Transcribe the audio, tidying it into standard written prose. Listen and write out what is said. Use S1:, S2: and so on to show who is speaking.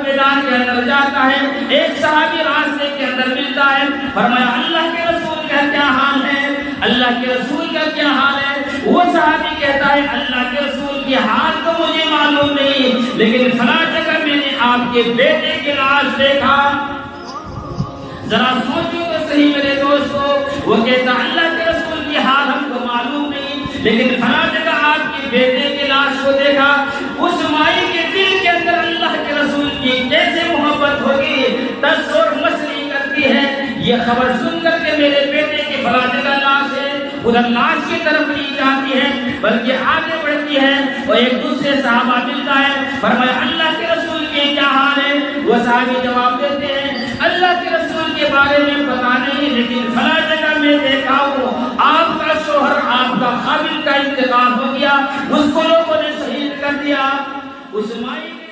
S1: میدان کے اندر جاتا ہے، ایک صحابی راستے کے اندر ملتا ہے، فرمایا اللہ کے رسول کا کیا حال ہے، اللہ کے رسول کا کیا حال ہے؟ وہ صحابی کہتا ہے اللہ کے رسول کی حال تو مجھے معلوم نہیں، لیکن فلاں جگہ میں نے آپ کے بیٹے کی لاش دیکھا۔ ذرا سوچو تو صحیح میرے دوستو، وہ کہتا اللہ کے رسول کی حال ہم کو معلوم نہیں، لیکن فلاں جگہ آپ کے بیٹے کی لاش کو دیکھا۔ اس مائی کے دل کے اندر اللہ کے رسول کی کیسے محبت ہوگی، تصور مسئلہ کرتی ہے، یہ خبر سن کر کے میرے بیٹے کی فلاں جگہ لاش ہے، ادھر لاش کی طرف نہیں جاتی ہے بلکہ آگے بڑھتی ہے، اور ایک دوسرے صحابہ ملتا ہے، فرمایا اللہ کے رسول کے کیا حال ہے؟ وہ صحابی جواب دیتے ہیں اللہ کے رسول کے بارے میں پتا نہیں، لیکن فلاں جگہ میں دیکھا ہوں آپ کا شوہر آپ کا خاوند کا انتقال ہو گیا، اس کو لوگوں نے شہید کر دیا۔ اس مائی